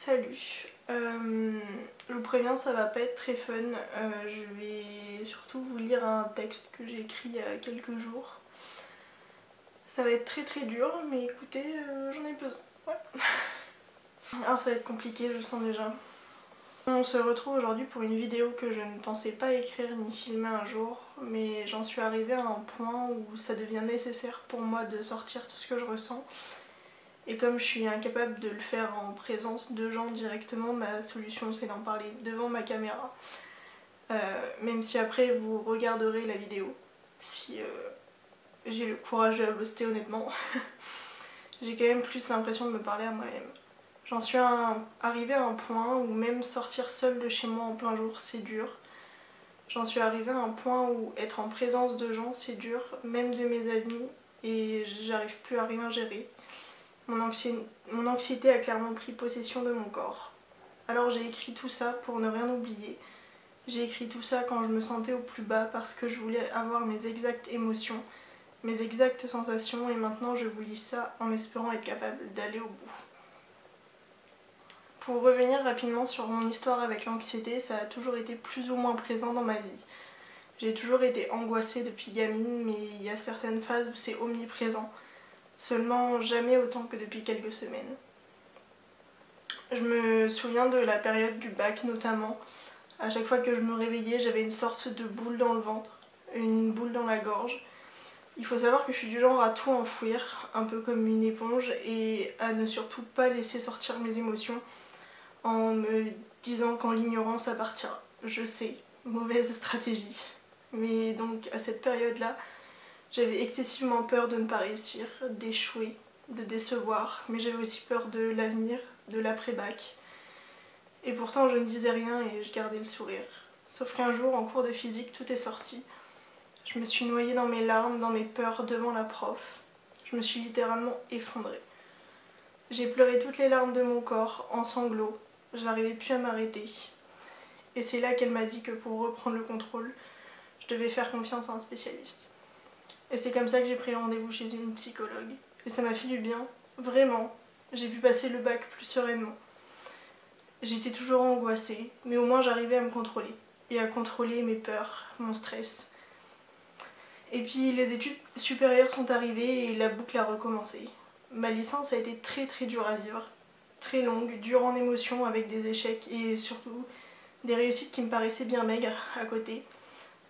Salut, je vous préviens, ça va pas être très fun. Je vais surtout vous lire un texte que j'ai écrit il y a quelques jours. Ça va être très dur, mais écoutez, j'en ai besoin. Ouais. Alors ça va être compliqué, je le sens déjà. On se retrouve aujourd'hui pour une vidéo que je ne pensais pas écrire ni filmer un jour, mais j'en suis arrivée à un point où ça devient nécessaire pour moi de sortir tout ce que je ressens. Et comme je suis incapable de le faire en présence de gens directement, ma solution c'est d'en parler devant ma caméra. Même si après vous regarderez la vidéo, si j'ai le courage de la poster honnêtement. J'ai quand même plus l'impression de me parler à moi-même. J'en suis arrivée à un point où même sortir seule de chez moi en plein jour c'est dur. J'en suis arrivée à un point où être en présence de gens c'est dur, même de mes amis, et j'arrive plus à rien gérer. Mon anxiété a clairement pris possession de mon corps. Alors j'ai écrit tout ça pour ne rien oublier. J'ai écrit tout ça quand je me sentais au plus bas parce que je voulais avoir mes exactes émotions, mes exactes sensations, et maintenant je vous lis ça en espérant être capable d'aller au bout. Pour revenir rapidement sur mon histoire avec l'anxiété, ça a toujours été plus ou moins présent dans ma vie. J'ai toujours été angoissée depuis gamine, mais il y a certaines phases où c'est omniprésent. Seulement jamais autant que depuis quelques semaines. Je me souviens de la période du bac notamment. À chaque fois que je me réveillais, j'avais une sorte de boule dans le ventre, une boule dans la gorge. Il faut savoir que je suis du genre à tout enfouir, un peu comme une éponge, et à ne surtout pas laisser sortir mes émotions en me disant qu'en l'ignorant ça partira. Je sais, mauvaise stratégie. Mais donc à cette période-là, j'avais excessivement peur de ne pas réussir, d'échouer, de décevoir, mais j'avais aussi peur de l'avenir, de l'après-bac. Et pourtant je ne disais rien et je gardais le sourire. Sauf qu'un jour, en cours de physique, tout est sorti. Je me suis noyée dans mes larmes, dans mes peurs devant la prof. Je me suis littéralement effondrée. J'ai pleuré toutes les larmes de mon corps, en sanglots. J'arrivais plus à m'arrêter. Et c'est là qu'elle m'a dit que pour reprendre le contrôle, je devais faire confiance à un spécialiste. Et c'est comme ça que j'ai pris rendez-vous chez une psychologue. Et ça m'a fait du bien, vraiment. J'ai pu passer le bac plus sereinement. J'étais toujours angoissée, mais au moins j'arrivais à me contrôler. Et à contrôler mes peurs, mon stress. Et puis les études supérieures sont arrivées et la boucle a recommencé. Ma licence a été très dure à vivre. Très longue, dure en émotions avec des échecs et surtout des réussites qui me paraissaient bien maigres à côté.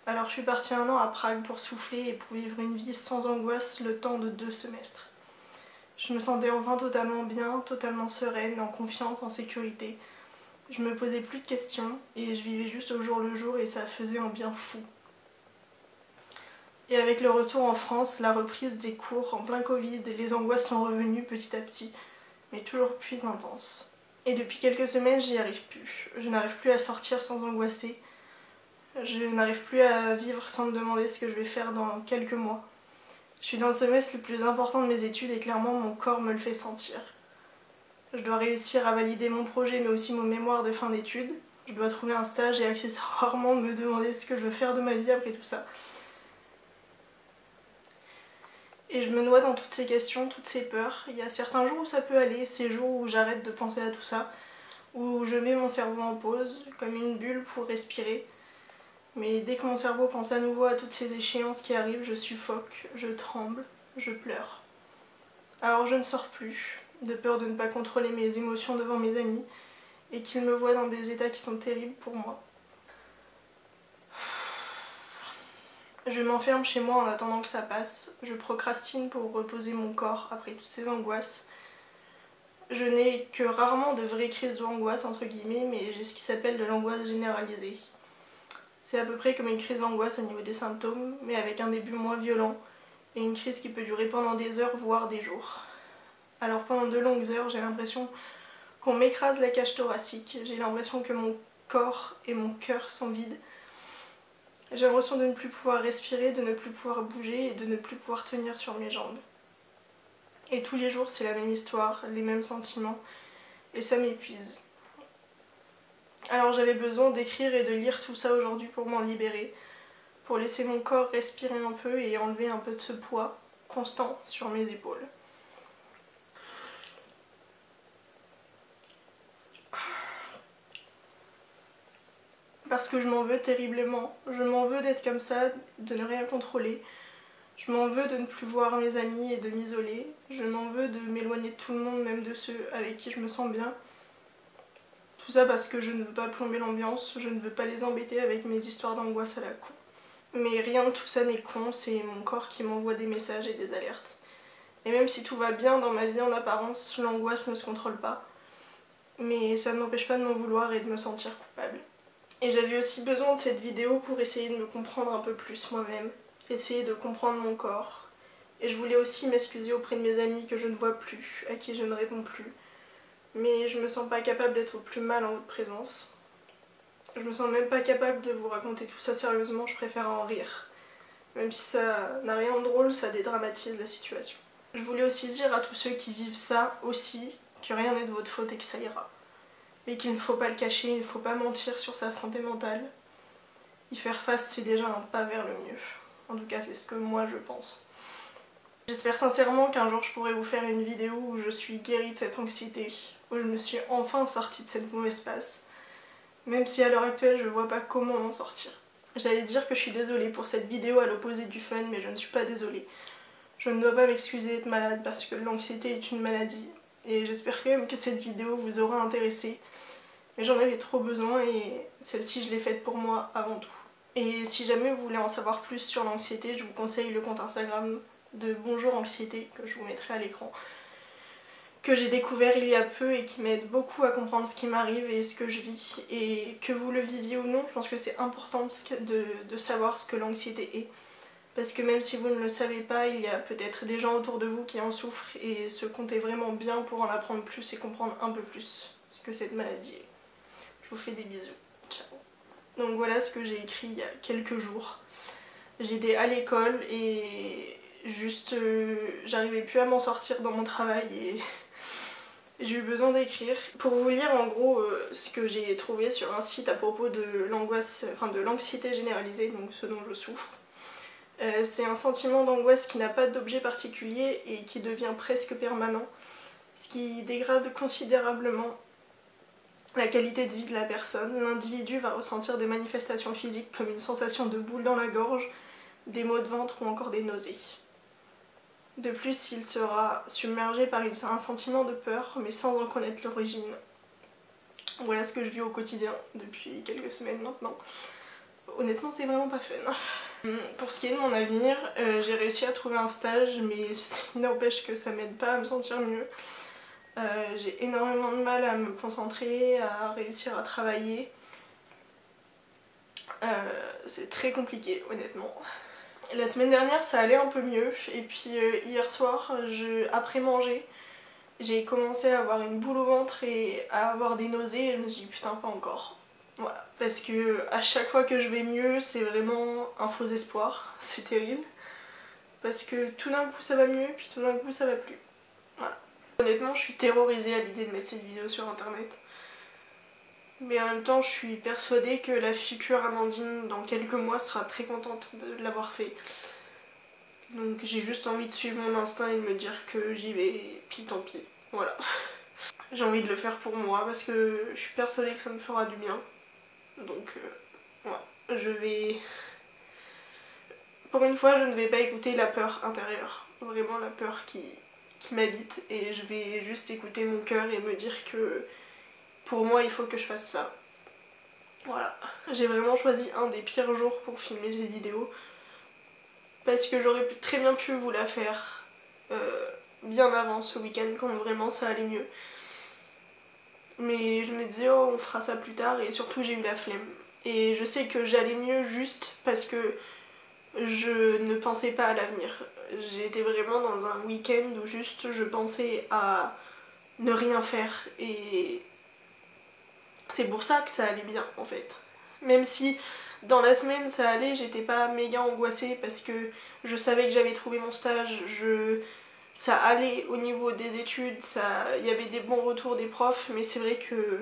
Alors je suis partie 1 an à Prague pour souffler et pour vivre une vie sans angoisse le temps de 2 semestres. Je me sentais enfin totalement bien, totalement sereine, en confiance, en sécurité. Je me posais plus de questions et je vivais juste au jour le jour et ça faisait un bien fou. Et avec le retour en France, la reprise des cours en plein Covid, les angoisses sont revenues petit à petit, mais toujours plus intenses. Et depuis quelques semaines, j'y arrive plus. Je n'arrive plus à sortir sans angoisser. Je n'arrive plus à vivre sans me demander ce que je vais faire dans quelques mois. Je suis dans le semestre le plus important de mes études et clairement mon corps me le fait sentir. Je dois réussir à valider mon projet mais aussi mon mémoire de fin d'études. Je dois trouver un stage et accessoirement me demander ce que je veux faire de ma vie après tout ça. Et je me noie dans toutes ces questions, toutes ces peurs. Il y a certains jours où ça peut aller, ces jours où j'arrête de penser à tout ça, où je mets mon cerveau en pause, comme une bulle pour respirer. Mais dès que mon cerveau pense à nouveau à toutes ces échéances qui arrivent, je suffoque, je tremble, je pleure. Alors je ne sors plus, de peur de ne pas contrôler mes émotions devant mes amis, et qu'ils me voient dans des états qui sont terribles pour moi. Je m'enferme chez moi en attendant que ça passe, je procrastine pour reposer mon corps après toutes ces angoisses. Je n'ai que rarement de vraies crises d'angoisse entre guillemets, mais j'ai ce qui s'appelle de l'angoisse généralisée. C'est à peu près comme une crise d'angoisse au niveau des symptômes, mais avec un début moins violent, et une crise qui peut durer pendant des heures, voire des jours. Alors pendant de longues heures, j'ai l'impression qu'on m'écrase la cage thoracique, j'ai l'impression que mon corps et mon cœur sont vides. J'ai l'impression de ne plus pouvoir respirer, de ne plus pouvoir bouger et de ne plus pouvoir tenir sur mes jambes. Et tous les jours c'est la même histoire, les mêmes sentiments, et ça m'épuise. Alors j'avais besoin d'écrire et de lire tout ça aujourd'hui pour m'en libérer, pour laisser mon corps respirer un peu et enlever un peu de ce poids constant sur mes épaules. parce que je m'en veux terriblement. Je m'en veux d'être comme ça, de ne rien contrôler. Je m'en veux de ne plus voir mes amis et de m'isoler. Je m'en veux de m'éloigner de tout le monde, même de ceux avec qui je me sens bien. Tout ça parce que je ne veux pas plomber l'ambiance, je ne veux pas les embêter avec mes histoires d'angoisse à la con. Mais rien de tout ça n'est con, c'est mon corps qui m'envoie des messages et des alertes. Et même si tout va bien dans ma vie en apparence, l'angoisse ne se contrôle pas. Mais ça ne m'empêche pas de m'en vouloir et de me sentir coupable. Et j'avais aussi besoin de cette vidéo pour essayer de me comprendre un peu plus moi-même, essayer de comprendre mon corps. Et je voulais aussi m'excuser auprès de mes amis que je ne vois plus, à qui je ne réponds plus. Mais je me sens pas capable d'être au plus mal en votre présence. Je me sens même pas capable de vous raconter tout ça sérieusement, je préfère en rire. Même si ça n'a rien de drôle, ça dédramatise la situation. Je voulais aussi dire à tous ceux qui vivent ça aussi que rien n'est de votre faute et que ça ira. Mais qu'il ne faut pas le cacher, il ne faut pas mentir sur sa santé mentale. Y faire face, c'est déjà un pas vers le mieux. En tout cas, c'est ce que moi je pense. J'espère sincèrement qu'un jour je pourrai vous faire une vidéo où je suis guérie de cette anxiété, où je me suis enfin sortie de cette mauvaise passe. Même si à l'heure actuelle, je vois pas comment m'en sortir. J'allais dire que je suis désolée pour cette vidéo à l'opposé du fun, mais je ne suis pas désolée. Je ne dois pas m'excuser d'être malade parce que l'anxiété est une maladie. Et j'espère quand même que cette vidéo vous aura intéressé. Mais j'en avais trop besoin et celle-ci je l'ai faite pour moi avant tout. Et si jamais vous voulez en savoir plus sur l'anxiété, je vous conseille le compte Instagram de Bonjour Anxiété, que je vous mettrai à l'écran, que j'ai découvert il y a peu et qui m'aide beaucoup à comprendre ce qui m'arrive et ce que je vis. Et que vous le viviez ou non, je pense que c'est important de savoir ce que l'anxiété est. Parce que même si vous ne le savez pas, il y a peut-être des gens autour de vous qui en souffrent et ce compte est vraiment bien pour en apprendre plus et comprendre un peu plus ce que cette maladie est. Je vous fais des bisous. Ciao. Donc voilà ce que j'ai écrit il y a quelques jours. J'étais à l'école et juste j'arrivais plus à m'en sortir dans mon travail et j'ai eu besoin d'écrire. Pour vous lire en gros ce que j'ai trouvé sur un site à propos de l'angoisse, enfin de l'anxiété généralisée, donc ce dont je souffre. C'est un sentiment d'angoisse qui n'a pas d'objet particulier et qui devient presque permanent, ce qui dégrade considérablement la qualité de vie de la personne. L'individu va ressentir des manifestations physiques comme une sensation de boule dans la gorge, des maux de ventre ou encore des nausées. De plus, il sera submergé par un sentiment de peur, mais sans en connaître l'origine. Voilà ce que je vis au quotidien depuis quelques semaines maintenant. Honnêtement, c'est vraiment pas fun. Pour ce qui est de mon avenir, j'ai réussi à trouver un stage, mais il n'empêche que ça m'aide pas à me sentir mieux. J'ai énormément de mal à me concentrer, à réussir à travailler. C'est très compliqué, honnêtement. La semaine dernière, ça allait un peu mieux, et puis hier soir, après manger, j'ai commencé à avoir une boule au ventre et à avoir des nausées, et je me suis dit putain, pas encore. Voilà, parce que à chaque fois que je vais mieux, c'est vraiment un faux espoir, c'est terrible. Parce que tout d'un coup ça va mieux, puis tout d'un coup ça va plus. Voilà. Honnêtement, je suis terrorisée à l'idée de mettre cette vidéo sur internet. Mais en même temps, je suis persuadée que la future Amandine, dans quelques mois, sera très contente de l'avoir fait. Donc j'ai juste envie de suivre mon instinct et de me dire que j'y vais, puis tant pis. Voilà. J'ai envie de le faire pour moi parce que je suis persuadée que ça me fera du bien. Donc voilà, je vais... Pour une fois, je ne vais pas écouter la peur intérieure. Vraiment la peur qui m'habite. Et je vais juste écouter mon cœur et me dire que pour moi, il faut que je fasse ça. Voilà. J'ai vraiment choisi un des pires jours pour filmer cette vidéo. Parce que j'aurais très bien pu vous la faire bien avant ce week-end quand vraiment ça allait mieux. Mais je me disais oh on fera ça plus tard et surtout j'ai eu la flemme. Et je sais que j'allais mieux juste parce que je ne pensais pas à l'avenir. J'étais vraiment dans un week-end où juste je pensais à ne rien faire et c'est pour ça que ça allait bien en fait. Même si dans la semaine ça allait, j'étais pas méga angoissée parce que je savais que j'avais trouvé mon stage, ça allait au niveau des études, il y avait des bons retours des profs, mais c'est vrai que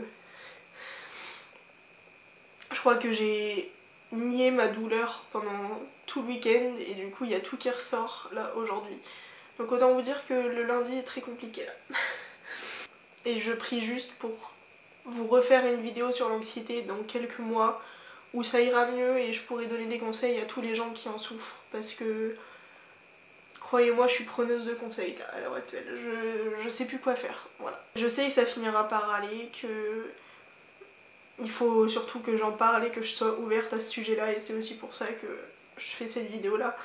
je crois que j'ai nié ma douleur pendant tout le week-end et du coup il y a tout qui ressort là aujourd'hui. Donc autant vous dire que le lundi est très compliqué là. Et je prie juste pour vous refaire une vidéo sur l'anxiété dans quelques mois où ça ira mieux et je pourrai donner des conseils à tous les gens qui en souffrent, parce que croyez-moi, je suis preneuse de conseils là, à l'heure actuelle, je sais plus quoi faire, voilà. Je sais que ça finira par aller, que il faut surtout que j'en parle et que je sois ouverte à ce sujet-là, et c'est aussi pour ça que je fais cette vidéo là,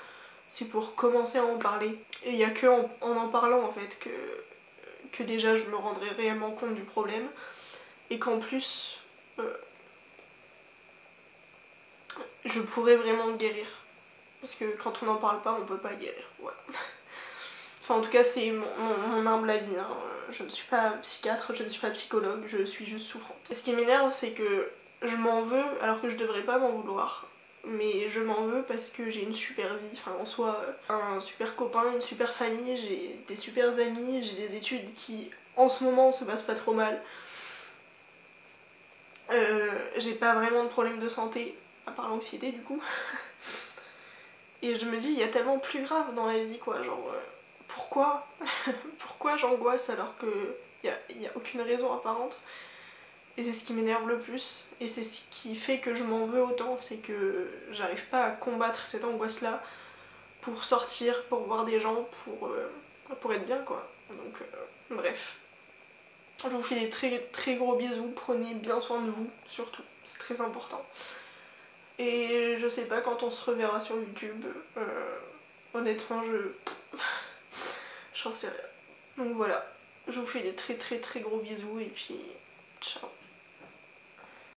c'est pour commencer à en parler. Et il n'y a que en parlant en fait que déjà je me rendrai réellement compte du problème, et qu'en plus je pourrais vraiment guérir. Parce que quand on n'en parle pas, on peut pas guérir, voilà. Enfin en tout cas c'est mon humble avis, hein. Je ne suis pas psychiatre, je ne suis pas psychologue, je suis juste souffrante. Et ce qui m'énerve c'est que je m'en veux alors que je devrais pas m'en vouloir. Mais je m'en veux parce que j'ai une super vie, enfin en soi un super copain, une super famille, j'ai des super amis, j'ai des études qui en ce moment se passent pas trop mal. J'ai pas vraiment de problème de santé, à part l'anxiété du coup. Et je me dis, il y a tellement plus grave dans la vie quoi, genre pourquoi pourquoi j'angoisse alors que y a aucune raison apparente. Et c'est ce qui m'énerve le plus, et c'est ce qui fait que je m'en veux autant, c'est que j'arrive pas à combattre cette angoisse là pour sortir, pour voir des gens, pour être bien quoi. Donc bref. Je vous fais des très très gros bisous, prenez bien soin de vous surtout, c'est très important. Et je sais pas quand on se reverra sur YouTube, honnêtement j'en sais rien. Donc voilà, je vous fais des très très très gros bisous et puis ciao.